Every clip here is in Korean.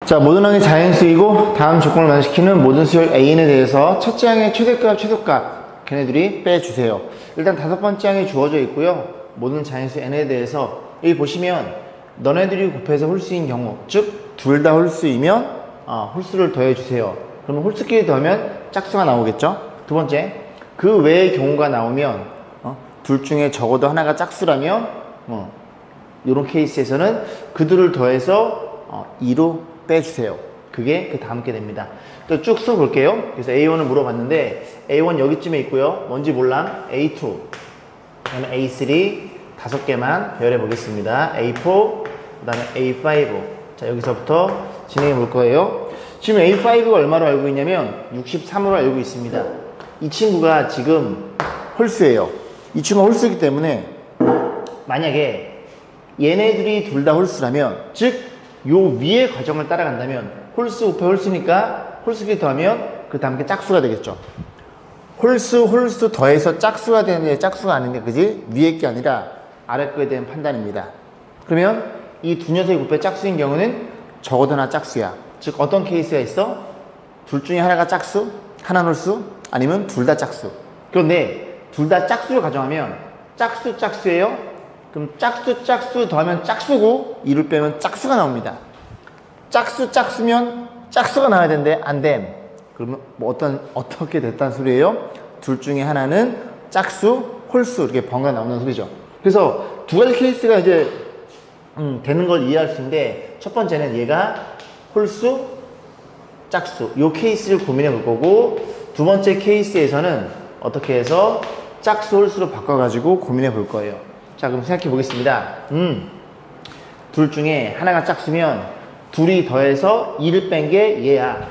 자, 모든 항이 자연수이고 다음 조건을 만족시키는 모든 수열 An에 대해서 첫째 항의 최대값, 최소값 걔네들이 빼주세요. 일단 다섯 번째 항이 주어져 있고요. 모든 자연수 N에 대해서 여기 보시면 너네들이 곱해서 홀수인 경우, 즉 둘 다 홀수이면 홀수를 더해주세요. 그러면 홀수끼리 더하면 짝수가 나오겠죠. 두 번째, 그 외의 경우가 나오면 둘 중에 적어도 하나가 짝수라면 이런 케이스에서는 그들을 더해서 2로 빼주세요. 그게 그 다음 게 됩니다. 또 쭉 써볼게요. 그래서 A1을 물어봤는데 A1 여기쯤에 있고요. 뭔지 몰라. A2, 그 다음에 A3 다섯 개만 배열해 보겠습니다. A4, 그 다음에 A5. 자, 여기서부터 진행해 볼 거예요. 지금 A5가 얼마로 알고 있냐면 63으로 알고 있습니다. 이 친구가 지금 홀수예요. 이 친구가 홀수이기 때문에 만약에 얘네들이 둘 다 홀수라면, 즉 요 위의 과정을 따라간다면 홀수 곱해 홀수니까 홀수끼리 더하면 그 다음 게 짝수가 되겠죠. 홀수 더해서 짝수가 되는데 짝수가 아닌데, 그지? 위에 게 아니라 아래 거에 대한 판단입니다. 그러면 이 두 녀석이 곱해 짝수인 경우는 적어도 하나 짝수야. 즉 어떤 케이스가 있어? 둘 중에 하나가 짝수, 하나는 홀수, 아니면 둘 다 짝수. 그런데 둘 다 짝수를 가정하면 짝수예요? 그럼 짝수 더하면 짝수고 2를 빼면 짝수가 나옵니다. 짝수면 짝수가 나와야 되는데 안 됨. 그러면 뭐 어떻게 됐다는 소리예요? 둘 중에 하나는 짝수, 홀수 이렇게 번갈아 나오는 소리죠. 그래서 두 가지 케이스가 이제 되는 걸 이해할 수 있는데, 첫 번째는 얘가 홀수, 짝수 요 케이스를 고민해 볼 거고, 두 번째 케이스에서는 어떻게 해서 짝수, 홀수로 바꿔가지고 고민해 볼 거예요. 자, 그럼 생각해 보겠습니다. 둘 중에 하나가 짝수면 둘이 더해서 2를 뺀 게 얘야.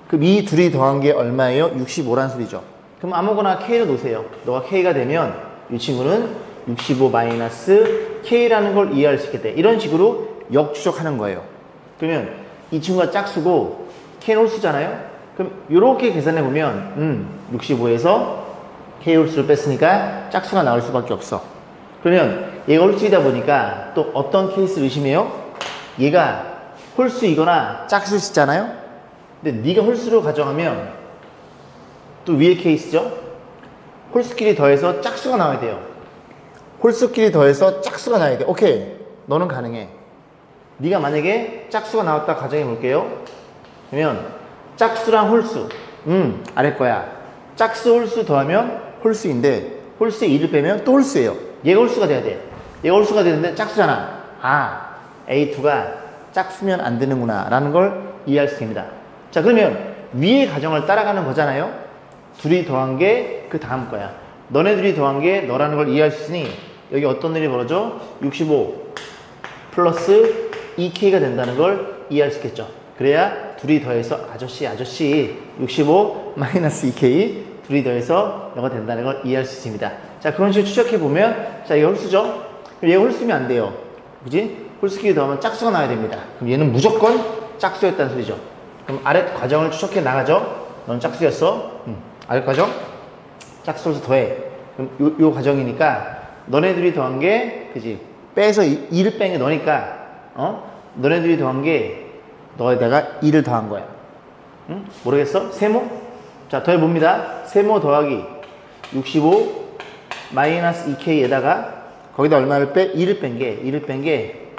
그럼 이 둘이 더한 게 얼마예요? 65란 소리죠. 그럼 아무거나 K를 놓으세요. 너가 K가 되면 이 친구는 65 마이너스 K라는 걸 이해할 수 있게 돼. 이런 식으로 역추적하는 거예요. 그러면 이 친구가 짝수고 K는 홀수잖아요. 그럼 이렇게 계산해 보면 65에서 K 홀수를 뺐으니까 짝수가 나올 수밖에 없어. 그러면 얘가 홀수이다 보니까 또 어떤 케이스를 의심해요? 얘가 홀수이거나 짝수시잖아요. 근데 네가 홀수로 가정하면 또 위의 케이스죠. 홀수끼리 더해서 짝수가 나와야 돼요. 홀수끼리 더해서 짝수가 나와야 돼. 오케이, 너는 가능해. 네가 만약에 짝수가 나왔다 가정해 볼게요. 그러면 짝수랑 홀수 아래 거야. 짝수 홀수 더하면 홀수인데 홀수에 2를 빼면 또 홀수예요. 얘가 홀수가 돼야 돼. 얘가 홀수가 되는데 짝수잖아. A2가 짝수면 안 되는구나 라는 걸 이해할 수 있습니다. 자, 그러면 위의 가정을 따라가는 거잖아요. 둘이 더한 게 그 다음 거야. 너네들이 더한 게 너라는 걸 이해할 수 있으니 여기 어떤 일이 벌어져? 65 플러스 2K가 된다는 걸 이해할 수 있겠죠. 그래야 둘이 더해서 아저씨 65 마이너스 2K 둘이 더해서 너가 된다는 걸 이해할 수 있습니다. 자, 그런 식으로 추적해보면, 자, 이거 홀수죠? 그럼 얘가 홀수면 안 돼요. 그지? 홀수끼리 더하면 짝수가 나와야 됩니다. 그럼 얘는 무조건 짝수였다는 소리죠. 그럼 아래 과정을 추적해 나가죠? 넌 짝수였어. 아래 과정? 짝수 홀수 더해. 그럼 요 과정이니까 너네들이 더한 게, 그지? 빼서 2를 뺀 게 너니까, 너네들이 더한 게 너에다가 2를 더한 거야. 모르겠어? 세모? 자, 더해봅니다. 세모 더하기 65 마이너스 2K에다가 거기다 얼마를 빼? 2를 뺀 게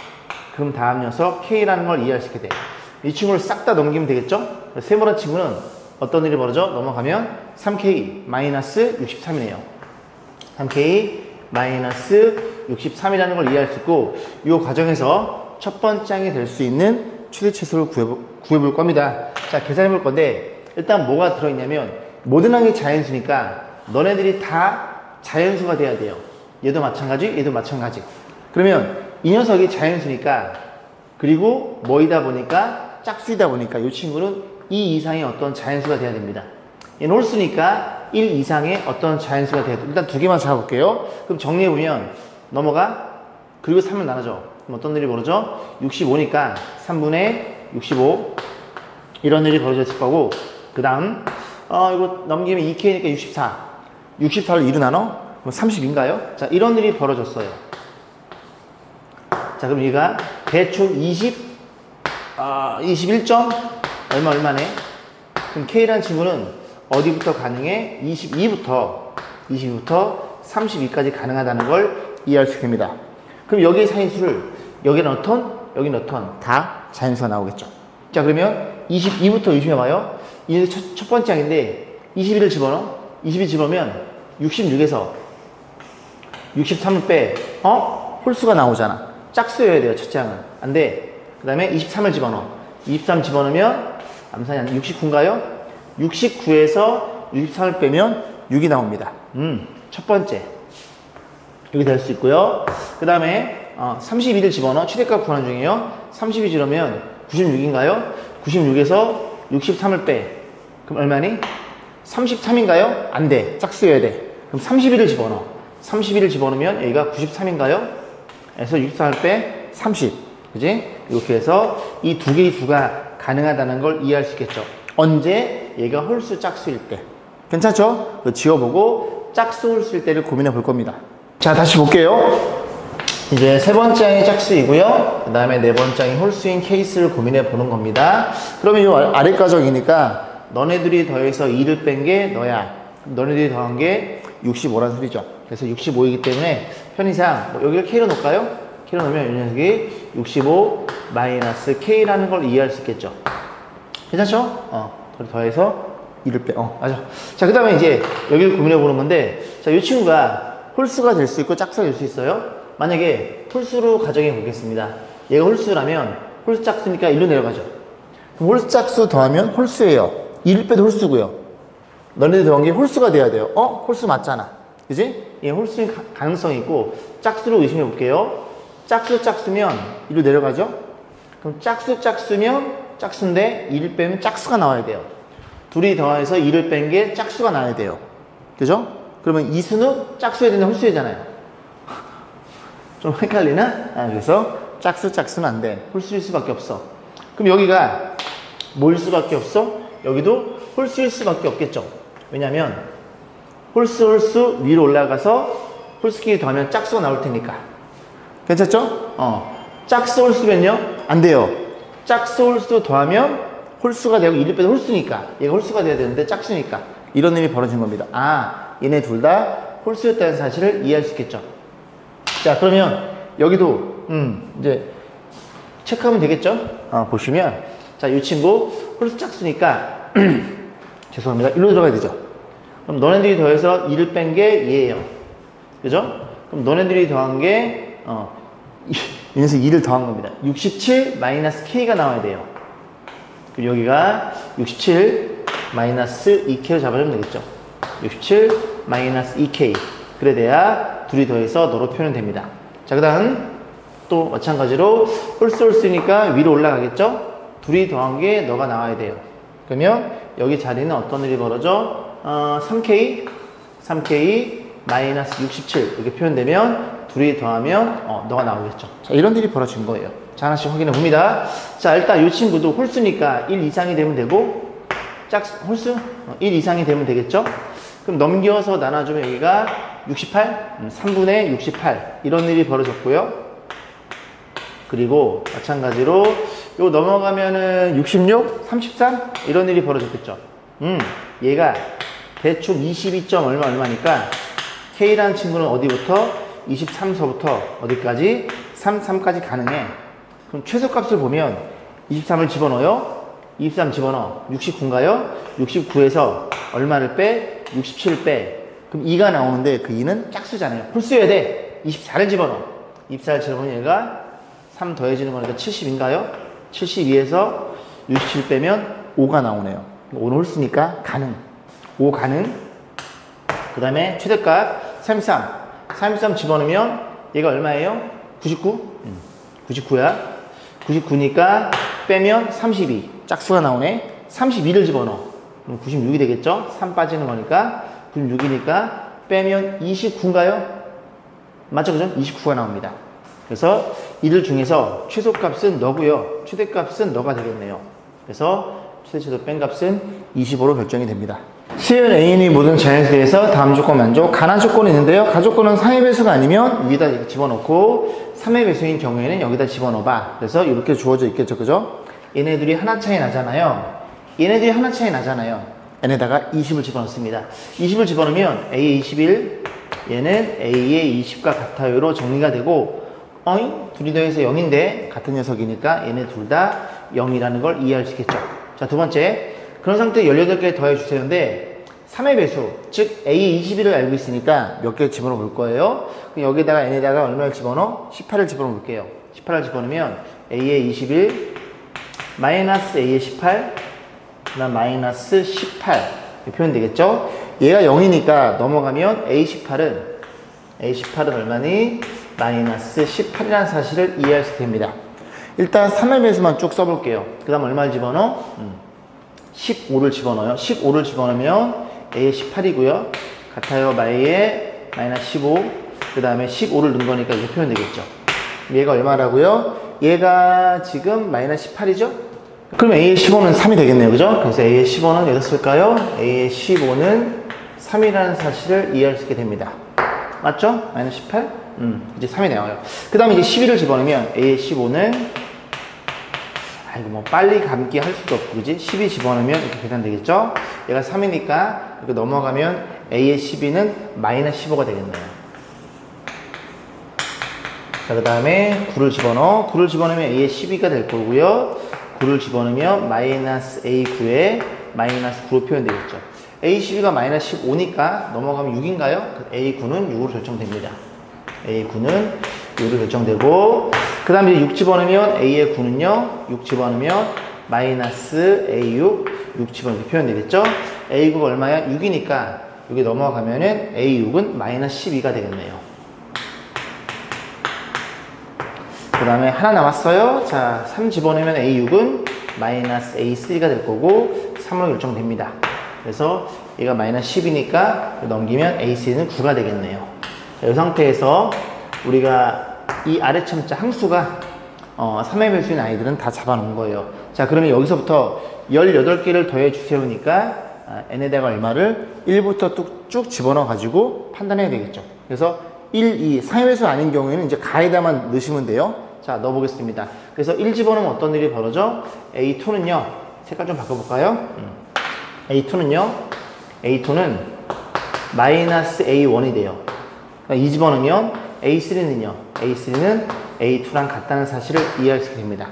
그럼 다음 녀석 K라는 걸 이해할 수 있게 돼. 이 친구를 싹 다 넘기면 되겠죠? 세모란 친구는 어떤 일이 벌어져? 넘어가면 3K 마이너스 63이네요. 3K 마이너스 63이라는 걸 이해할 수 있고, 이 과정에서 첫 번째 항이 될 수 있는 최대 최소를 구해볼 겁니다. 자, 계산해 볼 건데, 일단 뭐가 들어있냐면 모든 항이 자연수니까 너네들이 다 자연수가 돼야 돼요. 얘도 마찬가지, 얘도 마찬가지. 그러면 이 녀석이 자연수니까, 그리고 뭐이다 보니까 짝수이다 보니까 이 친구는 2 이상의 어떤 자연수가 돼야 됩니다. 얘는 홀수니까 1 이상의 어떤 자연수가 돼야 돼요. 일단 두 개만 잡아볼게요. 그럼 정리해보면 넘어가, 그리고 3을 나눠줘. 그럼 어떤 일이 벌어져? 65니까 3분의 65 이런 일이 벌어졌을 거고, 그 다음 이거 넘기면 2K니까 64를 2로 나눠? 그럼 30인가요? 자, 이런 일이 벌어졌어요. 자, 그럼 얘가 대충 20 21점 얼마네? 그럼 K라는 친구는 어디부터 가능해? 22부터 32까지 가능하다는 걸 이해할 수 있습니다. 그럼 여기의 사인수를 여기는 어떤 다 자연수가 나오겠죠. 자, 그러면 22부터 요즘에 봐요. 이게 첫 번째 항인데 21을 집어넣어. 22 집어넣으면 66에서 63을 빼. 홀수가 나오잖아. 짝수여야 돼요. 첫째 항은. 안 돼. 그 다음에 23을 집어넣어. 23 집어넣으면 암산이 안 돼. 69인가요? 69에서 63을 빼면 6이 나옵니다. 첫 번째. 여기 될 수 있고요. 그 다음에 32를 집어넣어. 최대값 구하는 중이에요. 32 집으면 96인가요? 96에서 63을 빼. 그럼 얼마니? 33인가요? 안 돼. 짝수여야 돼. 그럼 31을 집어넣어. 31을 집어넣으면 여기가 93인가요? 그래서 63을 빼 30. 그지? 이렇게 해서 이 두 개의 수가 가능하다는 걸 이해할 수 있겠죠. 언제? 얘가 홀수 짝수일 때. 괜찮죠? 지워보고 짝수 홀수일 때를 고민해 볼 겁니다. 자, 다시 볼게요. 이제 세 번째 항이 짝수이고요. 그 다음에 네 번째 항이 홀수인 케이스를 고민해 보는 겁니다. 그러면 이 아래 가정이니까 너네들이 더해서 2를 뺀 게 너야. 너네들이 더한 게 65란 소리죠. 그래서 65이기 때문에 편의상 여기를 K로 놓을까요? K로 놓으면 이 녀석이 65 마이너스 K라는 걸 이해할 수 있겠죠. 괜찮죠? 더해서 2를 빼. 맞아. 자, 그 다음에 이제 여기를 고민해 보는 건데, 자, 이 친구가 홀수가 될 수 있고 짝수가 될 수 있어요. 만약에 홀수로 가정해 보겠습니다. 얘가 홀수라면 홀수 짝수니까 1로 내려가죠. 그럼 홀수 짝수 더하면 홀수예요. 1을 빼도 홀수고요. 너네들 더한 게 홀수가 돼야 돼요. 홀수 맞잖아. 그지? 얘 홀수인 가능성이 있고, 짝수로 의심해 볼게요. 짝수면 1로 내려가죠? 그럼 짝수면 짝수인데 2를 빼면 짝수가 나와야 돼요. 둘이 더해서 2를 뺀 게 짝수가 나와야 돼요. 그죠? 그러면 이 수는 짝수해야 되는 홀수잖아요. 좀 헷갈리나? 그래서 짝수는 안 돼. 홀수일 수밖에 없어. 그럼 여기가 뭐일 수밖에 없어? 여기도 홀수일 수밖에 없겠죠. 왜냐면 홀수 위로 올라가서 홀수끼리 더하면 짝수가 나올 테니까. 괜찮죠? 짝수 홀수면요? 안 돼요. 짝수 홀수 더하면 홀수가 되고 1을 빼도 홀수니까. 얘가 홀수가 돼야 되는데 짝수니까. 이런 일이 벌어진 겁니다. 얘네 둘 다 홀수였다는 사실을 이해할 수 있겠죠. 자, 그러면 여기도 이제 체크하면 되겠죠? 보시면 자, 이 친구 홀수 짝수니까 죄송합니다. 1로 들어가야 되죠. 그럼 너네들이 더해서 2를 뺀 게 얘예요. 그죠? 그럼 너네들이 더한 게 이 녀석 2를 더한 겁니다. 67 마이너스 K가 나와야 돼요. 그럼 여기가 67 마이너스 2K로 잡아주면 되겠죠. 67 마이너스 2K. 그래 돼야 둘이 더해서 너로 표현됩니다. 자, 그 다음 또 마찬가지로 홀수니까 위로 올라가겠죠. 둘이 더한 게 너가 나와야 돼요. 그러면 여기 자리는 어떤 일이 벌어져? 3K 마이너스 67 이렇게 표현되면 둘이 더하면 너가 나오겠죠. 자, 이런 일이 벌어진 거예요. 자, 하나씩 확인해 봅니다. 자, 일단 이 친구도 홀수니까 1 이상이 되면 되고 홀수 1 이상이 되면 되겠죠. 그럼 넘겨서 나눠주면 여기가 68 3분의 68 이런 일이 벌어졌고요. 그리고 마찬가지로 요 넘어가면은 66 33 이런 일이 벌어졌겠죠. 얘가 대충 22점 얼마니까 K라는 친구는 어디부터? 23서부터 어디까지? 33까지 가능해. 그럼 최소값을 보면 23을 집어넣어요. 23 집어넣어. 69인가요? 69에서 얼마를 빼? 67을 빼. 그럼 2가 나오는데 그 2는 짝수잖아요. 홀수여야 돼. 24를 집어넣어. 24를 집어넣으면 얘가 3 더해지는 거니까 70인가요? 72에서 67 빼면 5가 나오네요. 5는 홀수니까 가능. 5 가능. 그 다음에 최대값 33 집어넣으면 얘가 얼마예요? 99? 99야. 99니까 빼면 32. 짝수가 나오네. 32를 집어넣어. 그럼 96이 되겠죠? 3 빠지는 거니까 96이니까 빼면 29인가요? 맞죠? 그죠? 29가 나옵니다. 그래서 이들 중에서 최소값은 너고요. 최대값은 너가 되겠네요. 그래서 최대 뺀 값은 25로 결정이 됩니다. 수열 A인의 모든 자연수에서 다음 조건 만족. 가나 조건이 있는데요. 가조건은 상의 배수가 아니면 위에다 집어넣고 3의 배수인 경우에는 여기다 집어넣어봐. 그래서 이렇게 주어져 있겠죠. 그죠? 얘네들이 하나 차이 나잖아요. 얘네들이 하나 차이 나잖아요. n에다가 20을 집어넣습니다. 20을 집어넣으면 a의 21, 얘는 a의 20과 같아요로 정리가 되고, 어잉? 둘이 더해서 0인데 같은 녀석이니까 얘네 둘 다 0이라는 걸 이해할 수 있겠죠. 자, 두 번째. 그런 상태에 18개 더해 주세요인데 3의 배수, 즉 a의 21을 알고 있으니까 몇 개 집어넣어 볼 거예요. 그럼 여기다가 n에다가 얼마를 집어넣어? 18을 집어넣어 볼게요. 18을 집어넣으면 a의 21 마이너스 a의 18 그다음 마이너스 18 이렇게 표현 되겠죠? 얘가 0이니까 넘어가면 a18은 얼마니? 마이너스 18이라는 사실을 이해할 수 됩니다. 일단 3의 배수만 쭉 써볼게요. 그 다음 얼마를 집어넣어? 15를 집어넣어요. 15를 집어넣으면 a의 18이고요. 같아요. 마이의 마이너스 15. 그 다음에 15를 넣은 거니까 이렇게 표현 되겠죠. 얘가 얼마라고요? 얘가 지금 마이너스 18이죠? 그럼 a의 15는 3이 되겠네요. 그죠? 그래서 a의 15는 어디서 쓸까요? a의 15는 3이라는 사실을 이해할 수 있게 됩니다. 맞죠? 마이너스 18? 이제 3이 나와요. 그 다음에 이제 11을 집어넣으면 a의 15는 아이고 뭐 빨리 감기 할 수도 없고 그지? 12 집어넣으면 이렇게 계산되겠죠? 얘가 3이니까 이렇게 넘어가면 a의 12는 마이너스 15가 되겠네요. 자, 그 다음에 9를 집어넣어. 9를 집어넣으면 a의 12가 될 거고요. 9를 집어넣으면 마이너스 a9에 마이너스 9로 표현되겠죠. a12가 마이너스 15니까 넘어가면 6인가요? a9는 6으로 결정됩니다. a9는 6으로 결정되고, 그 다음에 이제 6 집어넣으면 a의 9는요, 6 집어넣으면 마이너스 a6, 6 집어넣으면 표현되겠죠? a9가 얼마야? 6이니까 여기 넘어가면은 a6은 마이너스 12가 되겠네요. 그 다음에 하나 남았어요. 자, 3 집어넣으면 a6은 마이너스 a3가 될 거고 3으로 결정됩니다. 그래서 얘가 마이너스 10이니까 넘기면 a3는 9가 되겠네요. 자, 이 상태에서 우리가 이 아래 첨자 항수가 3의 배수인 아이들은 다 잡아놓은 거예요. 자, 그러면 여기서부터 18개를 더해 주세요니까 n에다가 얼마를 1부터 쭉 집어넣어 가지고 판단해야 되겠죠. 그래서 1, 2, 3의 배수 아닌 경우에는 이제 가에다만 넣으시면 돼요. 자, 넣어보겠습니다. 그래서 1 집어넣으면 어떤 일이 벌어져? A2는요, 색깔 좀 바꿔볼까요? A2는 마이너스 A1이 돼요. 2 집어넣으면 A3는 A2랑 같다는 사실을 이해할 수 있게 됩니다.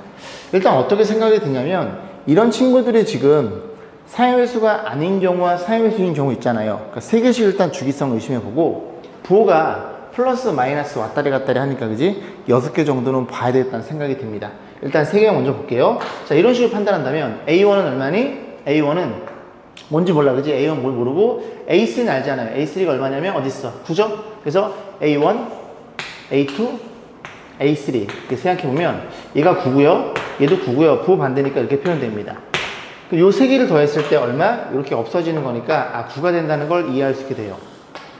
일단 어떻게 생각이 드냐면, 이런 친구들이 지금 3의 배수가 아닌 경우와 3의 배수인 경우 있잖아요. 그러니까 3개씩 일단 주기성을 의심해보고, 부호가 플러스 마이너스 왔다리 갔다리 하니까 그지? 6개 정도는 봐야 되겠다는 생각이 듭니다. 일단 3개 먼저 볼게요. 자, 이런 식으로 판단한다면 A1은 얼마니? A1은 뭔지 몰라 그지? A1 뭘 모르고 A3는 알잖아요. A3가 얼마냐면 어디 있어? 9죠? 그래서 A1, A2, A3 이렇게 생각해보면 얘가 9고요. 얘도 9고요. 부호 반대니까 이렇게 표현됩니다. 요 3개를 더했을 때 얼마? 이렇게 없어지는 거니까 9가 된다는 걸 이해할 수 있게 돼요.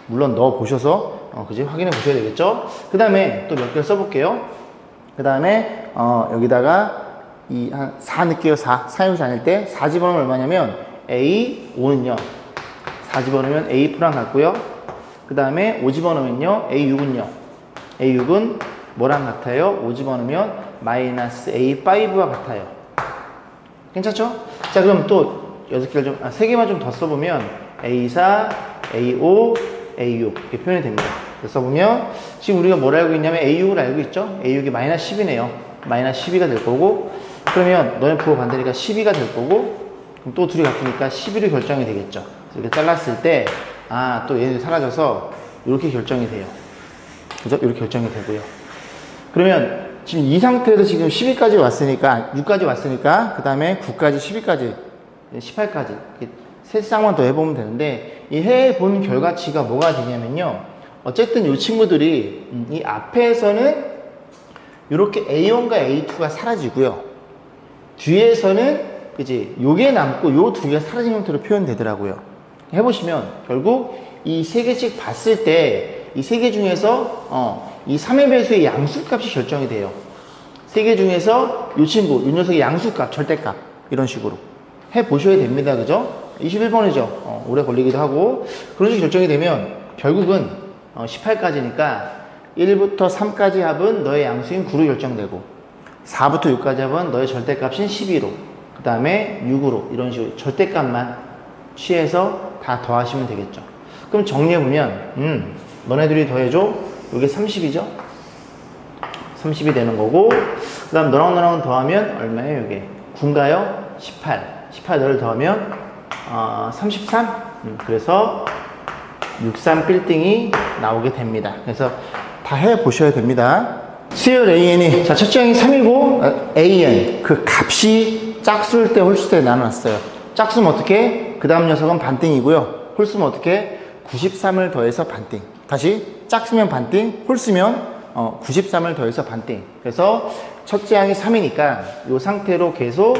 물론 넣어 보셔서 그지? 확인해 보셔야 되겠죠? 그 다음에 또 몇 개를 써볼게요. 그 다음에 여기다가 한 4 넣을게요. 4의 배수 아닐 때 4 집어넣으면 얼마냐면 A5는요 4 집어넣으면 A4랑 같고요. 그 다음에 5 집어넣으면요 A6은 뭐랑 같아요? 5 집어넣으면 마이너스 A5와 같아요. 괜찮죠? 자, 그럼 또 6개를 좀 3개만 좀 더 써보면 A4, A5, A6 이렇게 표현이 됩니다. 그래서 써보면 지금 우리가 뭘 알고 있냐면 A6을 알고 있죠? A6이 마이너스 10이네요. 마이너스 12가 될 거고, 그러면 너네 부호 반대니까 12가 될 거고, 그럼 또 둘이 같으니까 11로 결정이 되겠죠. 그래서 이렇게 잘랐을 때 또 얘네들이 사라져서 이렇게 결정이 돼요. 그죠? 이렇게 결정이 되고요. 그러면 지금 이 상태에서 지금 12까지 왔으니까 6까지 왔으니까 그 다음에 9까지 12까지 18까지 세 쌍만 더 해보면 되는데, 이 해본 결과치가 뭐가 되냐면요, 어쨌든 이 친구들이 이 앞에서는 이렇게 A1과 A2가 사라지고요, 뒤에서는 그지 요게 남고 요 두 개가 사라진 형태로 표현되더라고요. 해보시면 결국 이 3개씩 봤을 때 이 3개 중에서 이 3의 배수의 양수값이 결정이 돼요. 3개 중에서 이 친구, 이 녀석의 양수값, 절대값 이런 식으로 해보셔야 됩니다. 그죠? 21번이죠. 오래 걸리기도 하고. 그런 식으로 결정이 되면 결국은 18까지니까 1부터 3까지 합은 너의 양수인 9로 결정되고, 4부터 6까지 하면 너의 절대값인 12로, 그 다음에 6으로 이런 식으로 절대값만 취해서 다 더하시면 되겠죠. 그럼 정리해보면 너네들이 더해줘. 이게 30이죠? 30이 되는 거고, 그 다음 너랑 더하면 얼마예요? 이게 9인가요? 18 너를 더하면 33. 그래서 63 빌딩이 나오게 됩니다. 그래서 다 해보셔야 됩니다. 수열 AN이, 자, 첫째 항이 3이고 AN 그 값이 짝수일 때 홀수 때 나눠놨어요. 짝수면 어떻게? 그 다음 녀석은 반띵이고요. 홀수면 어떻게? 93을 더해서 반띵. 다시 짝수면 반띵, 홀수면 93을 더해서 반띵. 그래서 첫째 항이 3이니까 이 상태로 계속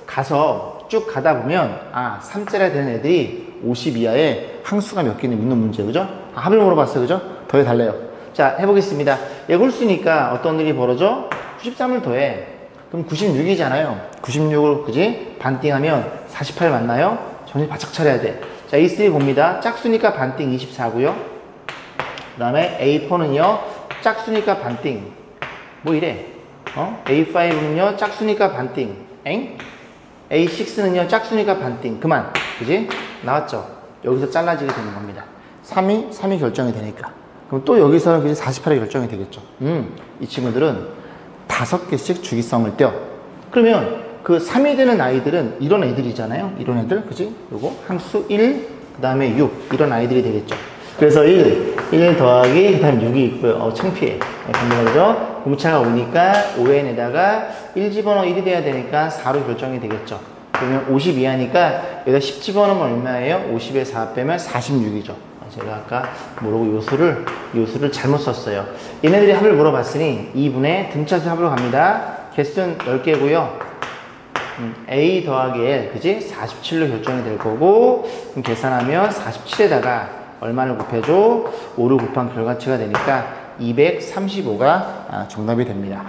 가서 쭉 가다 보면 3짜리가 되는 애들이 50 이하에 항수가 몇 개는 있는 문제, 그죠? 합을 물어봤어요, 그죠? 더해달래요. 자, 해보겠습니다. 얘 홀수니까 어떤 일이 벌어져? 93을 더해. 그럼 96이잖아요. 96을, 그지? 반띵하면 48 맞나요? 정신 바짝 차려야 돼. 자, A3 봅니다. 짝수니까 반띵 24고요. 그 다음에 A4는요, 짝수니까 반띵. 뭐 이래? A5는요, 짝수니까 반띵. 엥? A6는요, 짝수니까 반띵. 그만. 그지? 나왔죠? 여기서 잘라지게 되는 겁니다. 3이 결정이 되니까. 그럼 또 여기서는 그지 48이 결정이 되겠죠. 이 친구들은 5개씩 주기성을 떼어. 그러면 그 3이 되는 아이들은 이런 애들이잖아요. 이런 애들, 그지? 요거 항수 1, 그 다음에 6 이런 아이들이 되겠죠. 그래서 1 더하기 그 다음에 6이 있고요. 창피해. 그죠? 공차가 오니까 5n에다가 1 집어넣어 1이 돼야 되니까 4로 결정이 되겠죠. 그러면 50 이하니까 여기다 10 집어넣으면 얼마예요? 50에 4 빼면 46이죠. 제가 아까 모르고 요수를 잘못 썼어요. 얘네들이 합을 물어봤으니 2분의 등차수 합으로 갑니다. 개수는 10개고요. A 더하기 L, 그지? 47로 결정이 될 거고, 그럼 계산하면 47에다가 얼마를 곱해줘? 5를 곱한 결과치가 되니까 235가 정답이 됩니다.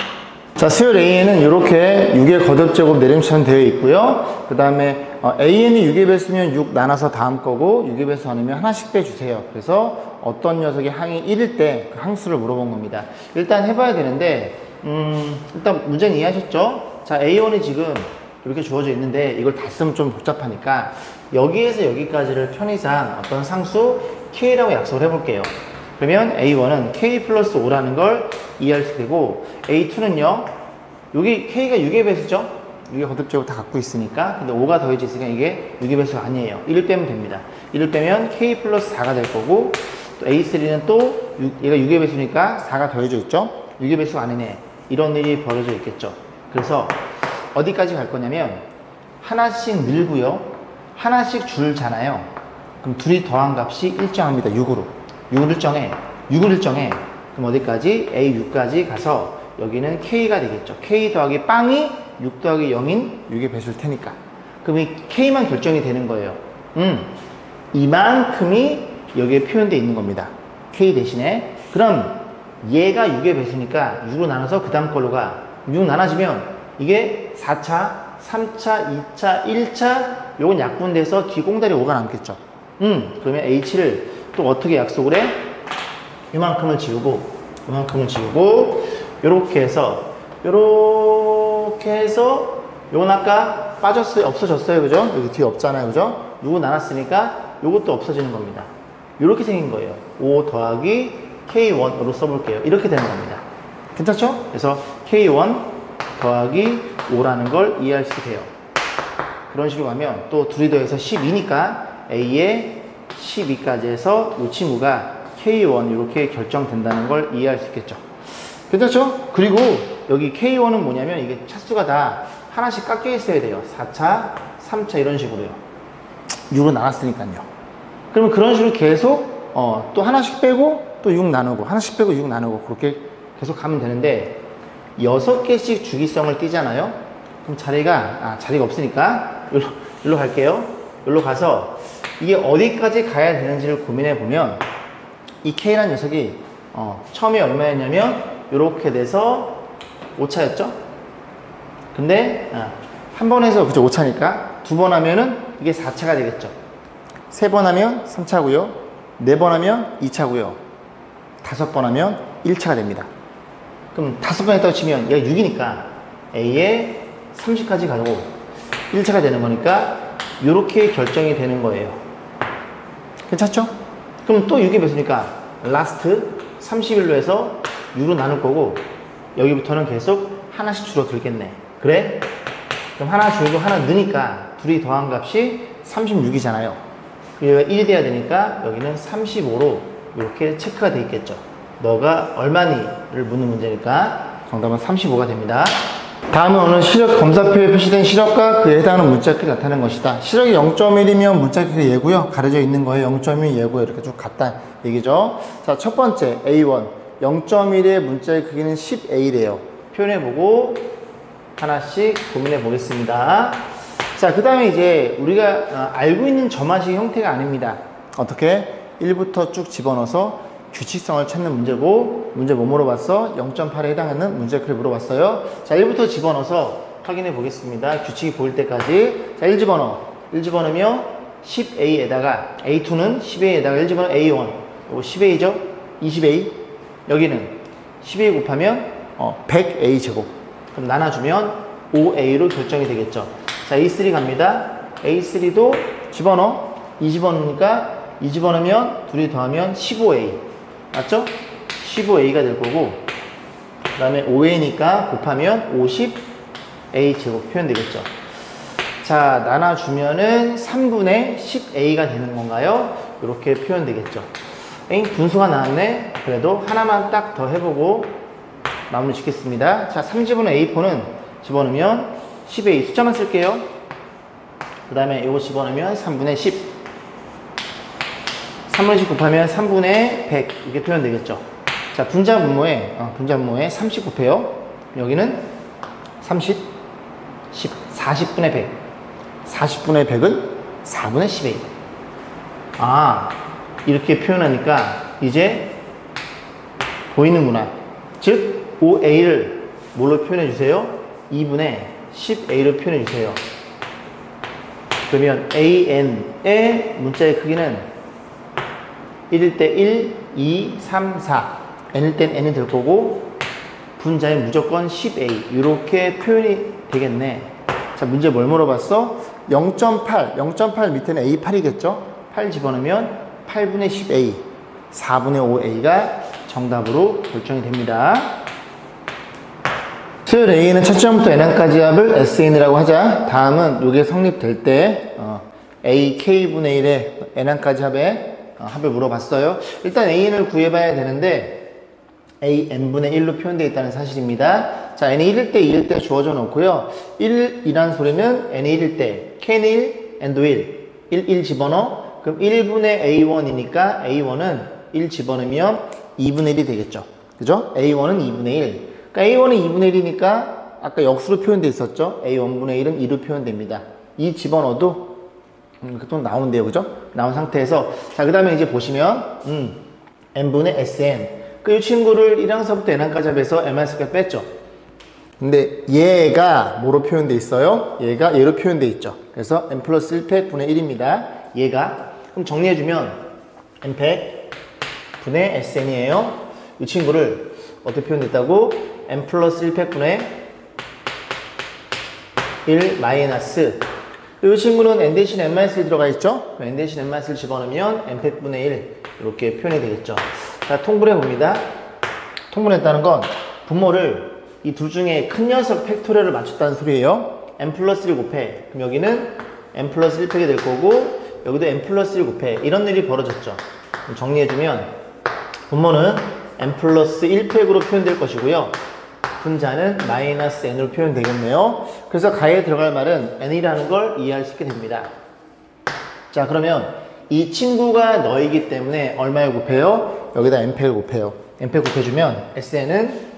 자, 수열 A에는 이렇게 6의 거듭제곱 내림차는 되어 있고요. 그 다음에 AN이 6의 배수면 6 나눠서 다음 거고, 6의 배수 아니면 하나씩 빼주세요. 그래서 어떤 녀석이 항이 1일 때 그 항수를 물어본 겁니다. 일단 해봐야 되는데, 일단 문제는 이해하셨죠? 자, A1이 지금 이렇게 주어져 있는데 이걸 다 쓰면 좀 복잡하니까 여기에서 여기까지를 편의상 어떤 상수 K라고 약속을 해볼게요. 그러면 A1은 K 플러스 5라는 걸 이해할 수 되고, A2는요, 여기 K가 6의 배수죠? 6의 거듭제곱 다 갖고 있으니까. 근데 5가 더해져 있으니까 이게 6의 배수가 아니에요. 1을 빼면 됩니다. 1을 빼면 K 플러스 4가 될 거고, 또 A3는 또 얘가 6의 배수니까 4가 더해져 있죠? 6의 배수가 아니네. 이런 일이 벌어져 있겠죠. 그래서 어디까지 갈 거냐면 하나씩 늘고요, 하나씩 줄잖아요. 그럼 둘이 더한 값이 일정합니다. 6으로. 6을 일정해. 그럼 어디까지? A6까지 가서 여기는 K가 되겠죠. K 더하기 빵이 6 더하기 0인 6의 배수일 테니까. 그럼 이 K만 결정이 되는 거예요. 이만큼이 여기에 표현되어 있는 겁니다. K 대신에. 그럼 얘가 6의 배수니까 6으로 나눠서 그 다음 걸로 가. 6 나눠지면 이게 4차, 3차, 2차, 1차 요건 약분돼서 뒤 꽁다리 5가 남겠죠. 그러면 H를 또 어떻게 약속을 해? 요만큼을 지우고 요렇게 해서 요건 아까 빠졌어요? 없어졌어요? 그죠? 여기 뒤에 없잖아요. 그죠? 요거 나눴으니까 요것도 없어지는 겁니다. 요렇게 생긴 거예요. 5 더하기 K1으로 써볼게요. 이렇게 되는 겁니다. 괜찮죠? 그래서 K1 더하기 5라는 걸 이해할 수 있게 돼요. 그런 식으로 가면 또 둘이 더해서 12니까 A에 12까지 해서 이 친구가 K1 이렇게 결정된다는 걸 이해할 수 있겠죠. 괜찮죠? 그리고 여기 K1은 뭐냐면 이게 차수가 다 하나씩 깎여 있어야 돼요. 4차, 3차 이런 식으로요. 6으로 나눴으니까요. 그러면 그런 식으로 계속 또 하나씩 빼고 또 6 나누고 하나씩 빼고 6 나누고 그렇게 계속 가면 되는데 6개씩 주기성을 띠잖아요. 그럼 자리가 없으니까 여기로 갈게요. 여기로 가서 이게 어디까지 가야 되는지를 고민해 보면 이 K라는 녀석이 처음에 얼마였냐면 이렇게 돼서 5차였죠. 근데 한 번 해서 그죠 5차니까 두 번 하면은 이게 4차가 되겠죠. 세 번 하면 3차고요. 네 번 하면 2차고요. 5번 하면 1차가 됩니다. 그럼 5번 했다고 치면 얘가 6이니까 A에 30까지 가고 1차가 되는 거니까 이렇게 결정이 되는 거예요. 괜찮죠? 그럼 또 6이 몇이니까 last 31로 해서 6로 나눌 거고 여기부터는 계속 하나씩 줄어들겠네. 그래? 그럼 하나 줄고 하나 느니까 둘이 더한 값이 36이잖아요. 여기가 1이 돼야 되니까 여기는 35로 이렇게 체크가 돼 있겠죠. 너가 얼마니를 묻는 문제니까 정답은 35가 됩니다. 다음은 오늘 시력 검사표에 표시된 시력과 그에 해당하는 문자 크기 나타내는 것이다. 시력이 0.1이면 문자 크기 예고요. 가려져 있는 거예요. 0.1 예고요. 이렇게 쭉 같다 얘기죠. 자, 첫 번째 A1 0.1의 문자의 크기는 10A래요. 표현해보고 하나씩 고민해 보겠습니다. 자, 그 다음에 이제 우리가 알고 있는 점화식 형태가 아닙니다. 어떻게? 1부터 쭉 집어넣어서 규칙성을 찾는 문제고, 문제 뭐 물어봤어? 0.8에 해당하는 문제 크기 물어봤어요. 자, 1부터 집어넣어서 확인해 보겠습니다. 규칙이 보일 때까지. 자, 1 집어넣어. 1 집어넣으면 10A에다가 A2는 10A에다가 1 집어넣어 A1. 이거 10A죠? 20A. 여기는 10A 곱하면 100A 제곱. 그럼 나눠주면 5A로 결정이 되겠죠. 자, A3 갑니다. A3도 집어넣어. 2 집어넣으니까 2 집어넣으면 둘이 더하면 15A. 맞죠? 15A가 될 거고, 그 다음에 5A니까 곱하면 50A 제곱 표현되겠죠. 자, 나눠주면은 3분의 10A가 되는 건가요? 이렇게 표현되겠죠. 에이, 분수가 나왔네. 그래도 하나만 딱 더 해보고 마무리 짓겠습니다. 자, 3지분의 A4는 집어넣으면 10A 숫자만 쓸게요. 그 다음에 이거 집어넣으면 3분의 10. 3분의 10 곱하면 3분의 100 이렇게 표현되겠죠. 자, 분자 분모에 30 곱해요. 여기는 30, 10, 40분의 100. 40분의 100은 4분의 10A. 아, 이렇게 표현하니까 이제 보이는구나. 즉 5A를 뭘로 표현해 주세요? 2분의 10A로 표현해 주세요. 그러면 AN의 문자의 크기는 1일 때 1, 2, 3, 4. n일 땐 n이 될 거고 분자에 무조건 10A 이렇게 표현이 되겠네. 자, 문제 뭘 물어봤어? 0.8 밑에는 A8이겠죠? 8 집어넣으면 8분의 10A 4분의 5A가 정답으로 결정이 됩니다. 수열 A는 첫 점부터 n까지 합을 SN이라고 하자. 다음은 이게 성립될 때 AK분의 1의 n까지 합을 물어봤어요. 일단 AN을 구해봐야 되는데 AN분의 1로 표현되어 있다는 사실입니다. 자, n이 1일 때, 2일 때 주어져 놓고요. 1이란 소리는 n이 1일 때, k는 1, n도 1. 1 집어넣어. 그럼 1분의 A1이니까 A1은 1 집어넣으면 2분의 1이 되겠죠. 그죠? A1은 2분의 1. 그러니까 A1은 2분의 1이니까 아까 역수로 표현되어 있었죠? A1분의 1은 2로 표현됩니다. 2 집어넣어도 또 나오는데요. 그죠? 나온 상태에서 자, 그 다음에 이제 보시면 n분의 Sn 이 친구를 1항서부터 n항까지 합해서 n-가 뺐죠. 근데 얘가 뭐로 표현되어 있어요? 얘가 얘로 표현되어 있죠. 그래서 n 플러스 1팩 분의 1입니다. 얘가 그럼 정리해주면 n팩 분의 Sn이에요. 이 친구를 어떻게 표현됐다고? n 플러스 1팩 분의 1 마이너스 이 친구는 n 대신 n-1 들어가 있죠? n 대신 n-1을 집어넣으면 n팩 분의 1 이렇게 표현이 되겠죠. 자, 통분해 봅니다. 통분했다는 건 분모를 이 둘 중에 큰 녀석 팩토리얼을 맞췄다는 소리예요. n 플러스 1 곱해. 그럼 여기는 n 플러스 1팩이 될 거고 여기도 n 플러스 1 곱해. 이런 일이 벌어졌죠. 그럼 정리해주면 분모는 n 플러스 1팩으로 표현될 것이고요. 분자는 마이너스 n으로 표현되겠네요. 그래서 가에 들어갈 말은 n이라는 걸 이해할 수 있게 됩니다. 자, 그러면 이 친구가 너이기 때문에 얼마에 곱해요? 여기다 n팩을 곱해요. n팩 곱해주면 sn은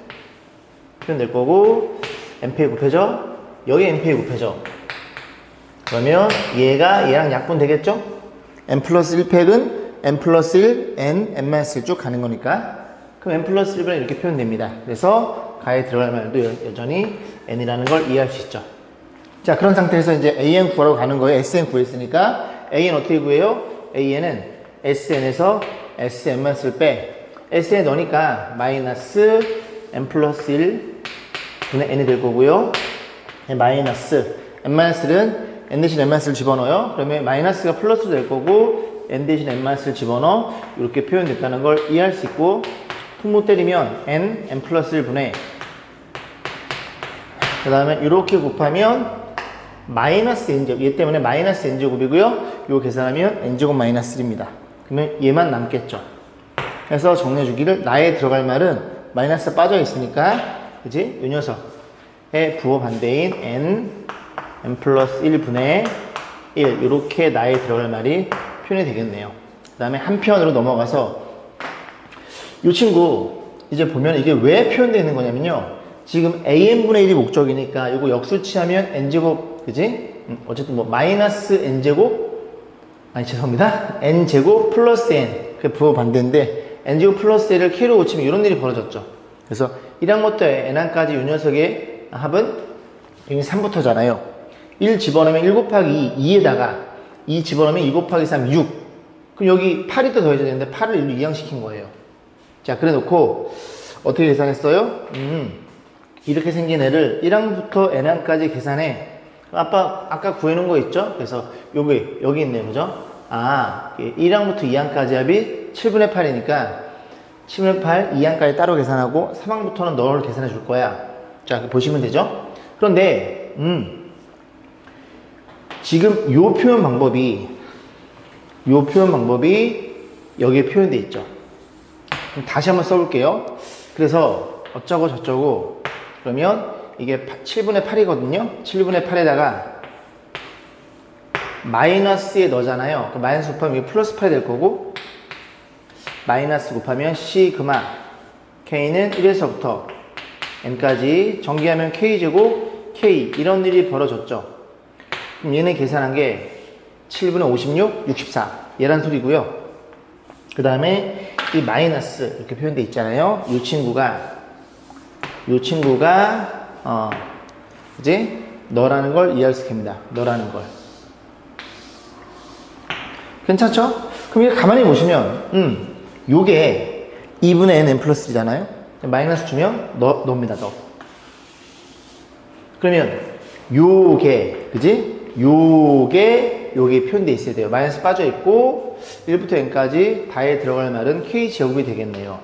표현될 거고 n팩이 곱해져? 여기 n팩이 곱해져. 그러면 얘가 얘랑 약분 되겠죠? n 플러스 1팩은 n 플러스 1, n-1 쭉 가는 거니까 그럼 n 플러스 1은 이렇게 표현됩니다. 그래서 가에 들어갈 말도 여전히 n이라는 걸 이해할 수 있죠. 자, 그런 상태에서 이제 an 구하러 가는 거예요. sn 구했으니까 an 어떻게 구해요? an은 sn에서 sn-을 빼 sn 넣으니까 마이너스 n 플러스 1 분의 n이 될 거고요. 마이너스 n-는 n 대신 n-를 집어넣어요. 그러면 마이너스가 플러스 될 거고 n 대신 n-를 집어넣어. 이렇게 표현됐다는 걸 이해할 수 있고, 분모 때리면 n 플러스 1분의, 그 다음에 이렇게 곱하면 마이너스 n제곱, 얘 때문에 마이너스 n제곱이고요. 이거 계산하면 n제곱 마이너스 1입니다. 그러면 얘만 남겠죠. 그래서 정리해주기를, 나에 들어갈 말은 마이너스 빠져 있으니까, 그지? 이 녀석의 부호 반대인 n 플러스 1분의 1, 이렇게 나에 들어갈 말이 표현이 되겠네요. 그 다음에 한편으로 넘어가서 이 친구 이제 보면 이게 왜 표현되어 있는 거냐면요, 지금 an분의 1이 목적이니까 이거 역수치하면 n제곱, 그지? 어쨌든 뭐 마이너스 n제곱, 아니 죄송합니다, n제곱 플러스 n, 그 부호 반대인데 n제곱 플러스 n을 k로 고치면 이런 일이 벌어졌죠. 그래서 1항부터 n항까지 이 녀석의 합은 이미 3부터잖아요 1 집어넣으면 1 곱하기 2, 2에다가 2 집어넣으면 2 곱하기 3, 6. 그럼 여기 8이 또 더해져야 되는데 8을 1로 이항시킨 거예요. 자, 그래 놓고 어떻게 계산했어요? 이렇게 생긴 애를 1항부터 n항까지 계산해. 아까 구해놓은 거 있죠? 그래서 여기 있네요. 그죠? 아, 1항부터 2항까지 합이 7분의 8이니까 7분의 8, 2항까지 따로 계산하고 3항부터는 너를 계산해 줄 거야. 자, 보시면 되죠? 그런데 지금 요 표현 방법이 여기에 표현되어 있죠. 그럼 다시 한번 써볼게요. 그래서 어쩌고 저쩌고, 그러면 이게 7분의 8이거든요. 7분의 8에다가 마이너스에 넣잖아요. 그 마이너스 곱하면 이게 플러스 8이 될 거고, 마이너스 곱하면 시그마 k는 1에서부터 n까지 전개하면 k제곱 k, 이런 일이 벌어졌죠. 그럼 얘는 계산한 게 7분의 56, 64 얘란 소리고요. 그 다음에 이 마이너스 이렇게 표현되어 있잖아요. 이 친구가 이제 너라는 걸 이해할 수 있습니다. 너라는 걸. 괜찮죠? 그럼 이게 가만히 보시면 요게 2분의 n 플러스 1이잖아요. 마이너스 주면 너입니다. 너. 그러면 요게, 그지? 요게 표현되어 있어야 돼요. 마이너스 빠져 있고 1부터 n까지 다에 들어갈 말은 k제곱이 되겠네요.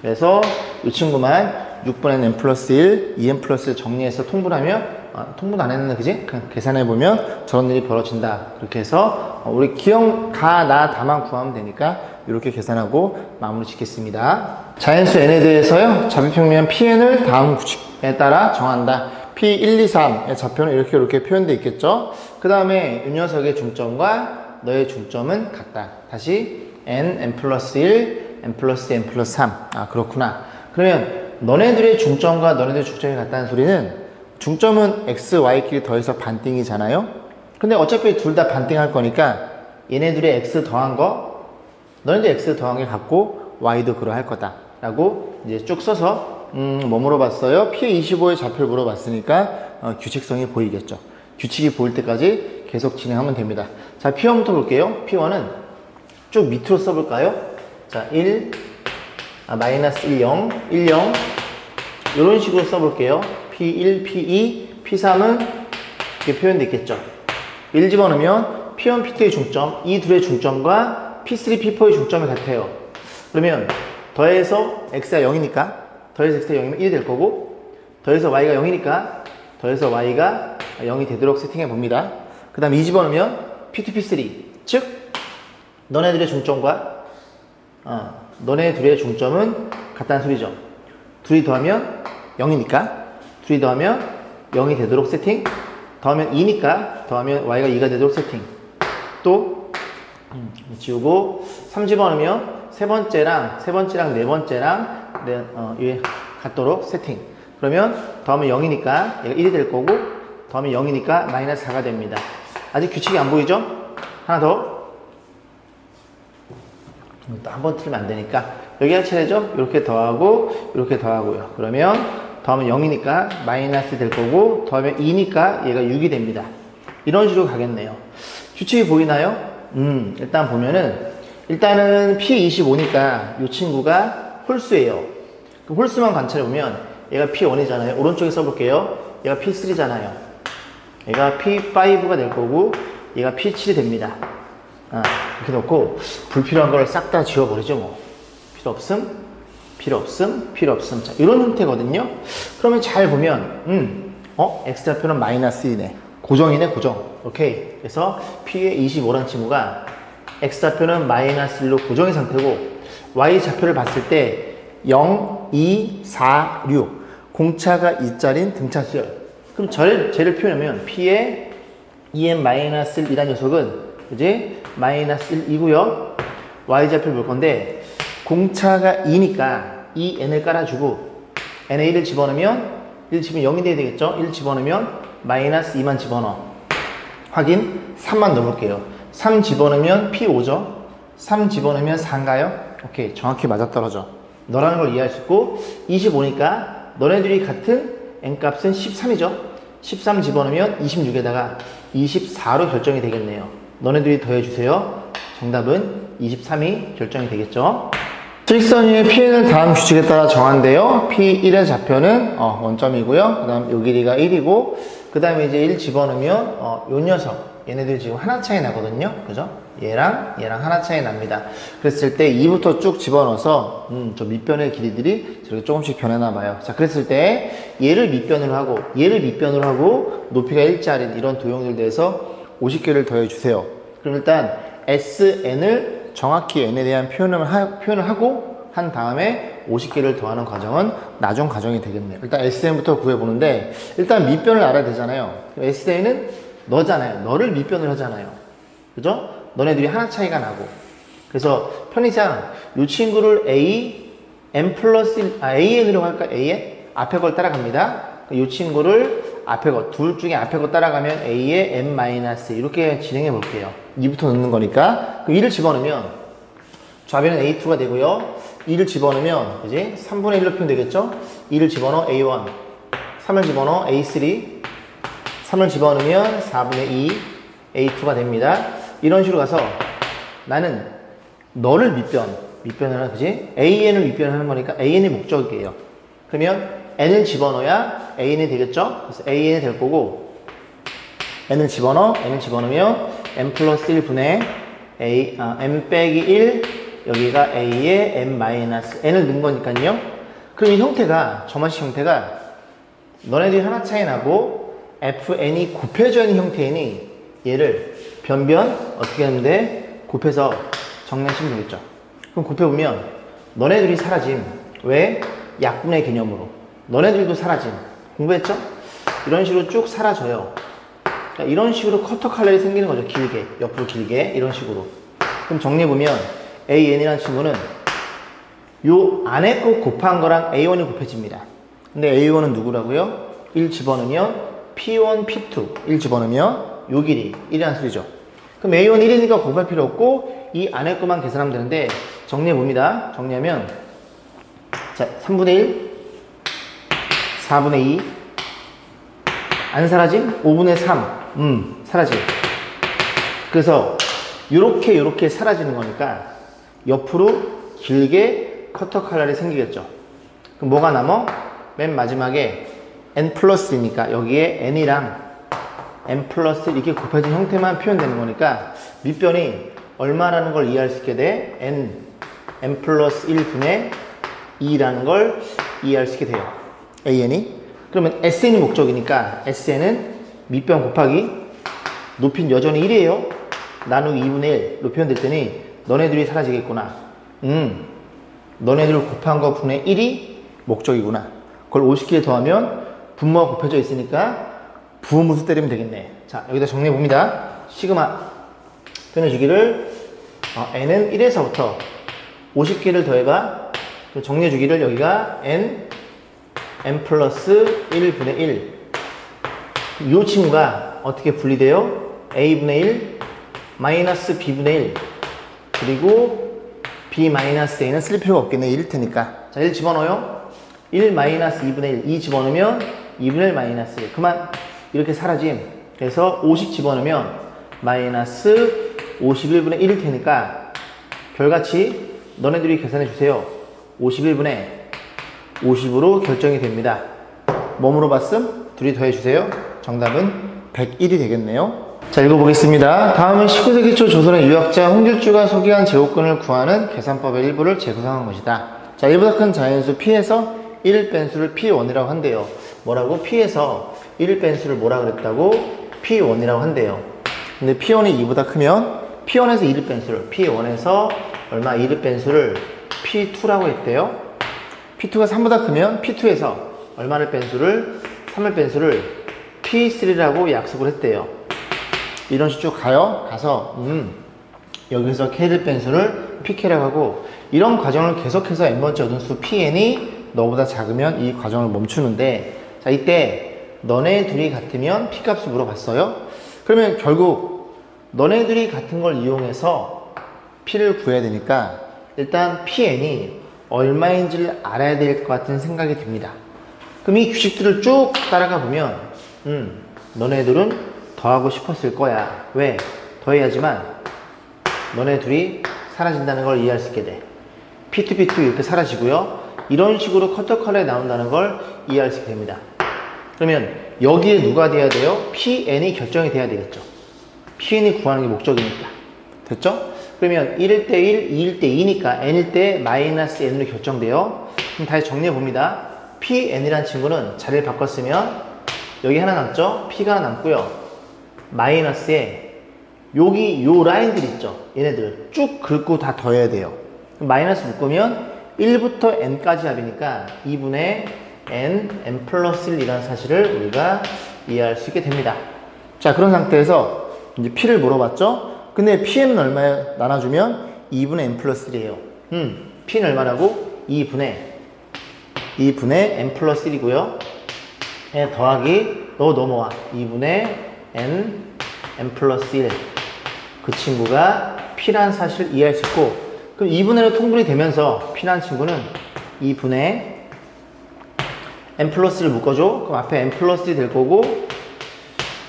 그래서 이 친구만 6분의 n 플러스 1, 2n 플러스 1 정리해서 통분하면, 통분 안 했는데, 그지? 그냥 계산해보면 저런 일이 벌어진다. 그렇게 해서 우리 기억 가, 나, 다만 구하면 되니까 이렇게 계산하고 마무리 짓겠습니다. 자연수 n에 대해서요, 좌표평면 pn을 다음 규칙에 따라 정한다. p1, 2, 3의 좌표는 이렇게 표현되어 있겠죠. 그 다음에 이 녀석의 중점과 너의 중점은 같다. 다시 n 플러스 1, n 플러스 n 플러스 3. 아, 그렇구나. 그러면 너네들의 중점과 너네들의 중점이 같다는 소리는, 중점은 x, y끼리 더해서 반띵이잖아요. 근데 어차피 둘 다 반띵할 거니까 얘네들의 x 더한 거, 너네들 x 더한 게 같고 y도 그러할 거다 라고 이제 쭉 써서 뭐 물어봤어요? P25의 좌표를 물어봤으니까 규칙성이 보이겠죠. 규칙이 보일 때까지 계속 진행하면 됩니다. 자, P1부터 볼게요. P1은 쭉 밑으로 써볼까요? 자, 1, 마이너스 1, 0, 1, 0 이런 식으로 써볼게요. P1, P2, P3은 이렇게 표현되어 있겠죠. 1 집어넣으면 P1, P2의 중점, 이 둘의 중점과 P3, P4의 중점이 같아요. 그러면 더해서 X가 0이니까 더해서 X가 0이면 1이 될 거고, 더해서 Y가 0이니까 더해서 Y가 0이 되도록 세팅해 봅니다. 그 다음에 2 집어넣으면 P2, P3, 즉 너네들의 중점과 너네 둘의 중점은 같다는 소리죠. 둘이 더하면 0이니까 둘이 더하면 0이 되도록 세팅, 더하면 2니까 더하면 Y가 2가 되도록 세팅, 또 지우고 3 집어넣으면 세 번째랑 네 번째랑 같도록 세팅. 그러면 더하면 0이니까 얘가 1이 될 거고, 더하면 0이니까 마이너스 4가 됩니다. 아직 규칙이 안 보이죠? 하나 더. 또 한 번 틀리면 안 되니까 여기 할 차례죠? 이렇게 더하고 이렇게 더하고요. 그러면 더하면 0이니까 마이너스 될 거고, 더하면 2니까 얘가 6이 됩니다. 이런 식으로 가겠네요. 규칙이 보이나요? 일단 보면은, 일단은 P25니까 이 친구가 홀수예요. 그 홀수만 관찰해 보면 얘가 P1이잖아요. 오른쪽에 써볼게요. 얘가 P3잖아요. 얘가 P5가 될 거고 얘가 P7이 됩니다. 이렇게 놓고 불필요한 걸 싹 다 지워버리죠. 뭐 필요 없음, 필요 없음, 필요 없음. 자, 이런 형태거든요. 그러면 잘 보면 X좌표는 마이너스 2네. 고정이네, 고정. 오케이. 그래서 P의 25란 친구가 X좌표는 마이너스 1로 고정의 상태고 Y좌표를 봤을 때 0, 2, 4, 6 공차가 2짜리인 등차 수열. 그럼 쟤를 표현하면 P의 2n-1이라는 녀석은 그지? 마이너스 1이고요. Y좌표를 볼 건데 공차가 2니까 이 n을 깔아주고 n에 1을 집어넣으면 1 집으면 0이 돼야 되겠죠? 1 집어넣으면 마이너스 2만 집어넣어. 확인. 3만 넣어볼게요. 3 집어넣으면 P5죠? 3 집어넣으면 4인가요? 오케이. 정확히 맞아떨어져. 너라는 걸 이해할 수 있고 25니까 너네들이 같은 n값은 13이죠? 13 집어넣으면 26에다가 24로 결정이 되겠네요. 너네들이 더해주세요. 정답은 23이 결정이 되겠죠? 실선 위의 Pn을 다음 규칙에 따라 정한대요. P1의 좌표는 원점이고요. 그 다음 요 길이가 1이고 그 다음에 이제 1 집어넣으면 요 녀석 얘네들이 지금 하나 차이 나거든요. 그죠? 얘랑 하나 차이 납니다. 그랬을 때 2부터 쭉 집어넣어서 저 밑변의 길이들이 저렇게 조금씩 변해나 봐요. 자, 그랬을 때 얘를 밑변으로 하고 얘를 밑변으로 하고 높이가 1짜리 이런 도형들 대해서 50개를 더해 주세요. 그럼 일단 SN을 정확히 n에 대한 표현을 하고 한 다음에 50개를 더하는 과정은 나중 과정이 되겠네요. 일단 SN부터 구해보는데 일단 밑변을 알아야 되잖아요. SN은 너잖아요. 너를 밑변을 하잖아요. 그죠? 너네들이 하나 차이가 나고. 그래서 편의상 이 친구를 n 플러스 1, AN으로 할까? AN? 앞에 걸 따라갑니다. 이 친구를 앞에 거, 둘 중에 앞에 거 따라가면 A의 n-, 이렇게 진행해 볼게요. 2부터 넣는 거니까. 그럼 2를 집어넣으면 좌변은 A2가 되고요. 2를 집어넣으면, 그지? 3분의 1로 표현 되겠죠? 2를 집어넣어 A1. 3을 집어넣어 A3. 3을 집어넣으면 4분의 2 A2가 됩니다. 이런 식으로 가서 나는 너를 밑변을 하는, 그지? AN을 밑변하는 거니까 AN이 목적이에요. 그러면 n을 집어넣어야 an이 되겠죠? 그래서 an이 될 거고 n을 집어넣으면 n 플러스 1분의 n 빼기 1 여기가 a의 n-n을 넣은 거니까요. 그럼 이 형태가 저만식 형태가 너네들이 하나 차이 나고 fn이 곱해져 있는 형태이니 얘를 변변 어떻게 하는데 곱해서 정리하시면 되겠죠. 그럼 곱해보면 너네들이 사라짐. 왜? 약분의 개념으로. 너네들도 사라짐. 공부했죠? 이런 식으로 쭉 사라져요. 그러니까 이런 식으로 커터 칼날이 생기는 거죠. 길게. 옆으로 길게. 이런 식으로. 그럼 정리해보면 AN이라는 친구는 요 안에 거 곱한 거랑 A1이 곱해집니다. 근데 A1은 누구라고요? 1 집어넣으면 P1, P2. 1 집어넣으면 요 길이 1이라는 소리죠. 그럼 A1 1이니까 곱할 필요 없고 이 안에 거만 계산하면 되는데 정리해봅니다. 정리하면 자, 3분의 1 4분의 2 안 사라짐? 5분의 3 사라짐. 그래서 요렇게 사라지는 거니까 옆으로 길게 커터 칼날이 생기겠죠. 그럼 뭐가 남아? 맨 마지막에 n 플러스니까 여기에 n이랑 n 플러스 이렇게 곱해진 형태만 표현되는 거니까 밑변이 얼마라는 걸 이해할 수 있게 돼? n 플러스 1분의 2라는 걸 이해할 수 있게 돼요. AN이. 그러면 SN이 목적이니까 SN은 밑변 곱하기 높이는 여전히 1이에요. 나누기 2분의 1로 표현될 테니 너네들이 사라지겠구나. 너네들 곱한 거 분의 1이 목적이구나. 그걸 50개 더하면 분모가 곱해져 있으니까 부호무수 때리면 되겠네. 자, 여기다 정리해 봅니다. 시그마 표현해주기를 n은 1에서부터 50개를 더해봐. 정리해 주기를 여기가 n 플러스 1분의 1. 이 친구가 어떻게 분리돼요? a분의 1 마이너스 b분의 1 그리고 b 마이너스 a는 쓸 필요가 없겠네. 1일 테니까. 자, 1 집어넣어요. 1 마이너스 2분의 1 2 집어넣으면 2분의 1 마이너스 1 그만 이렇게 사라짐. 그래서 50 집어넣으면 마이너스 51분의 1일 테니까 별같이 너네들이 계산해 주세요. 51분의 50으로 결정이 됩니다. 뭐 물어봤음? 둘이 더해주세요. 정답은 101이 되겠네요. 자, 읽어보겠습니다. 다음은 19세기 초 조선의 유학자 홍길주가 소개한 제곱근을 구하는 계산법의 일부를 재구성한 것이다. 자, 1보다 큰 자연수 P에서 1을 뺀 수를 P1이라고 한대요. 뭐라고? P에서 1을 뺀 수를 뭐라 그랬다고? P1이라고 한대요. 근데 P1이 2보다 크면 P1에서 2를 뺀 수를 P1에서 얼마 2를 뺀 수를 P2라고 했대요. P2가 3보다 크면 P2에서 얼마를 뺀 수를 3을 뺀 수를 P3라고 약속을 했대요. 이런 식으로 쭉 가서 여기서 K를 뺀 수를 PK라고 하고, 이런 과정을 계속해서 n번째 얻은 수 Pn이 너보다 작으면 이 과정을 멈추는데, 자, 이때 너네 둘이 같으면 P값을 물어봤어요. 그러면 결국 너네 둘이 같은 걸 이용해서 P를 구해야 되니까 일단 Pn이 얼마인지를 알아야 될 것 같은 생각이 듭니다. 그럼 이 규칙들을 쭉 따라가 보면 너네들은 더하고 싶었을 거야. 왜? 더해야지만 너네 둘이 사라진다는 걸 이해할 수 있게 돼. P2, P2 이렇게 사라지고요. 이런 식으로 커터컬에 나온다는 걸 이해할 수 있게 됩니다. 그러면 여기에 누가 돼야 돼요? Pn이 결정이 돼야 되겠죠. Pn이 구하는 게 목적이니까. 됐죠? 그러면 1일 때 1, 2일 때 2니까 n일 때 마이너스 n으로 결정돼요. 그럼 다시 정리해 봅니다. Pn이라는 친구는 자리를 바꿨으면 여기 하나 남죠? P가 하나 남고요. 마이너스에 여기 요 라인들 있죠? 얘네들 쭉 긁고 다 더해야 돼요. 마이너스 묶으면 1부터 n까지 합이니까 2분의 n 플러스 1이라는 사실을 우리가 이해할 수 있게 됩니다. 자, 그런 상태에서 이제 P를 물어봤죠? 근데 Pn은 얼마에 나눠주면 2분의 n 플러스 1이에요. P는 얼마라고? 2분의 n 플러스 1이고요. 더하기 너 넘어와. 2분의 n 플러스 1. 그 친구가 P라는 사실을 이해할 수 있고, 그럼 2분의 1로 통분이 되면서 P라는 친구는 2분의 n 플러스 1을 묶어줘. 그럼 앞에 n 플러스 1이 될 거고,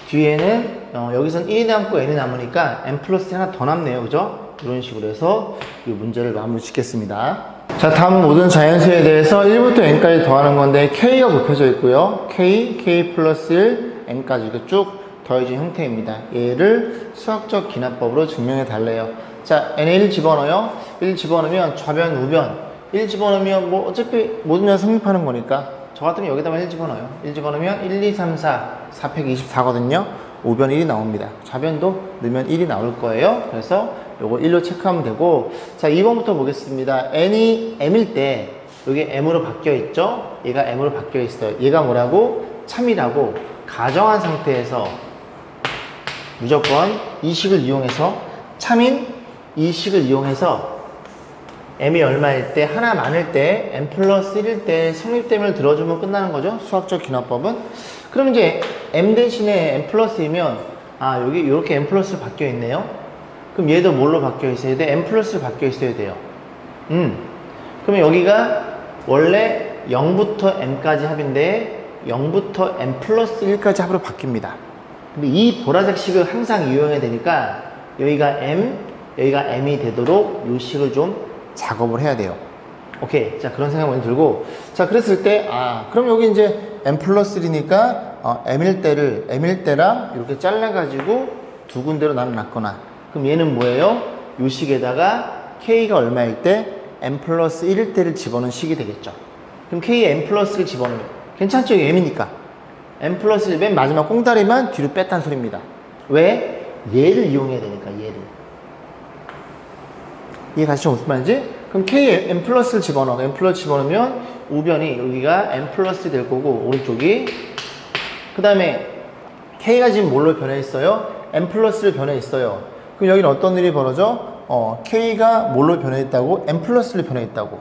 뒤에는 여기선 1이 남고 n이 남으니까 n 플러스 1 하나 더 남네요. 그죠? 이런 식으로 해서 이 문제를 마무리 짓겠습니다. 자, 다음은 모든 자연수에 대해서 1부터 n까지 더하는 건데 k가 곱해져 있고요. k 플러스 1, n까지 이렇게 쭉 더해진 형태입니다. 얘를 수학적 기납법으로 증명해 달래요. 자, n에 1 집어넣어요. 1 집어넣으면 좌변, 우변. 1 집어넣으면 뭐 어차피 모든 면 성립하는 거니까 저 같으면 여기다가 1 집어넣어요. 1 집어넣으면 1, 2, 3, 4, 424거든요. 우변 1이 나옵니다. 좌변도 넣으면 1이 나올 거예요. 그래서 요거 1로 체크하면 되고, 자, 2번부터 보겠습니다. n이 m일 때 여기 m으로 바뀌어 있죠? 얘가 m으로 바뀌어 있어요. 얘가 뭐라고? 참이라고 가정한 상태에서 무조건 이 식을 이용해서, 참인 이 식을 이용해서 m이 얼마일 때, 하나 많을 때, n 플러스 1일 때 성립됨을 들어주면 끝나는 거죠. 수학적 기납법은. 그럼 이제 m 대신에 n 플러스 2면 여기 이렇게 n 플러스 바뀌어 있네요. 그럼 얘도 뭘로 바뀌어 있어야 돼? n 플러스 바뀌어 있어야 돼요. 그러면 여기가 원래 0부터 m까지 합인데 0부터 n 플러스 1까지 합으로 바뀝니다. 근데 이 보라색 식을 항상 이용해야 되니까 여기가 m, 여기가 m이 되도록 이 식을 좀 작업을 해야 돼요. 오케이. 자, 그런 생각 많이 들고, 자, 그랬을 때 그럼 여기 이제 n 플러스 1이니까 m일 때랑 이렇게 잘라가지고 두 군데로 나눠놨거나, 그럼 얘는 뭐예요? 이 식에다가 k가 얼마일 때 n 플러스 1일 때를 집어넣은 식이 되겠죠. 그럼 k에 n 플러스 1 집어넣으면 괜찮죠? 이게 m이니까 n 플러스 1 맨 마지막 꽁다리만 뒤로 뺐다는 소리입니다. 왜? 얘를 이용해야 되니까. 얘를 이해 가시죠? 무슨 말인지? 그럼 k에 n 플러스를 집어넣어. n 플러스 집어넣으면 우변이 여기가 n 플러스 될 거고, 오른쪽이. 그 다음에 k가 지금 뭘로 변해 있어요? n 플러스를 변해 있어요. 그럼 여기는 어떤 일이 벌어져? k가 뭘로 변해 있다고? n 플러스를 변해 있다고.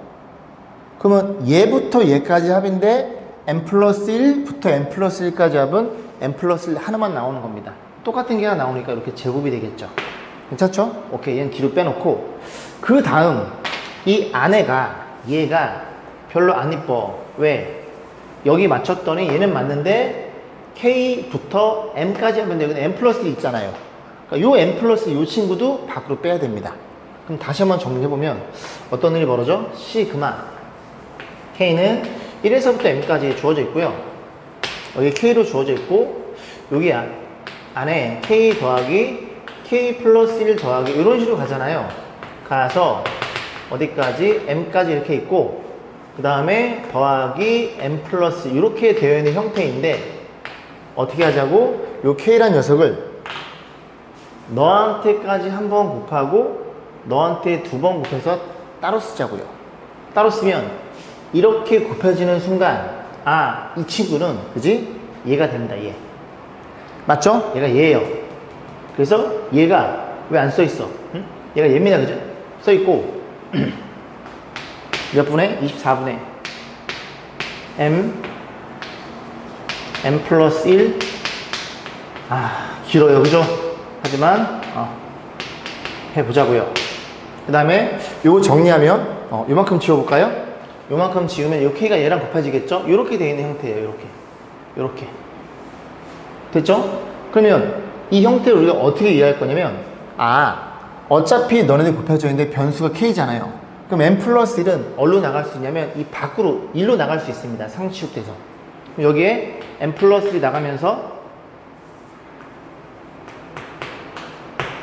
그러면 얘부터 얘까지 합인데 n 플러스 1부터 n 플러스 1까지 합은 n 플러스 1 하나만 나오는 겁니다. 똑같은 개가 나오니까 이렇게 제곱이 되겠죠. 괜찮죠? 오케이. 얘는 뒤로 빼놓고, 그 다음 이 안에가, 얘가 별로 안 이뻐. 왜? 여기 맞췄더니 얘는 맞는데 k부터 m까지 하면 여기는 n 플러스 1 있잖아요. 그러니까 요 n 플러스 요 친구도 밖으로 빼야 됩니다. 그럼 다시 한번 정리해보면 어떤 일이 벌어져? 시그마 k는 1에서부터 m까지 주어져 있고요. 여기 k로 주어져 있고 여기 안에 k 더하기 k 플러스 1 더하기 이런 식으로 가잖아요. 가서 어디까지? m까지 이렇게 있고 그 다음에 더하기 m 플러스 이렇게 되어 있는 형태인데 어떻게 하자고? 요 k란 녀석을 너한테까지 한 번 곱하고 너한테 두 번 곱해서 따로 쓰자고요. 따로 쓰면 이렇게 곱해지는 순간 아, 이 친구는 그지? 얘가 됩니다. 얘 맞죠? 얘가 얘예요. 그래서 얘가 왜 안 써있어? 응? 얘가 얘입니다. 그죠? 써있고 몇 분의? 24분의 m 플러스 1 아, 길어요. 그죠? 하지만 해보자고요. 그 다음에 요거 정리하면 요만큼 지워볼까요? 요만큼 지우면 요 k가 얘랑 곱해지겠죠? 요렇게 되어 있는 형태예요. 요렇게 됐죠? 그러면 이 형태를 우리가 어떻게 이해할 거냐면 어차피 너네들 곱해져 있는데 변수가 k잖아요. 그럼 m 플러스 1은 어디로 나갈 수 있냐면 이 밖으로 1로 나갈 수 있습니다. 상치육돼서. 그럼 여기에 m 플러스 1이 나가면서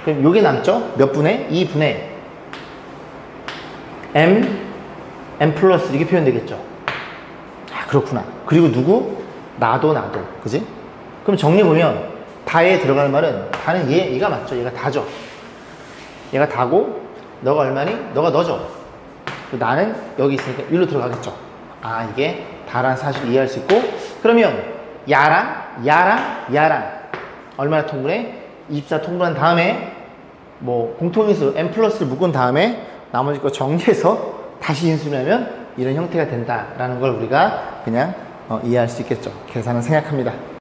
그럼 요게 남죠? 몇 분의? 2분의 m 플러스 이렇게 표현되겠죠? 아, 그렇구나. 그리고 누구? 나도. 그지? 그럼 정리해보면 다에 들어갈 말은 다는 얘가 맞죠? 얘가 다죠? 얘가 다고 너가 얼마니? 너가 너죠? 나는 여기 있으니까 1로 들어가겠죠? 아, 이게 다라는 사실을 이해할 수 있고 그러면 야랑 얼마나 통분해? 24 통분한 다음에 뭐 공통인수 m 플러스를 묶은 다음에 나머지 거 정리해서 다시 인수하면 이런 형태가 된다라는 걸 우리가 그냥 이해할 수 있겠죠. 계산은 생략합니다.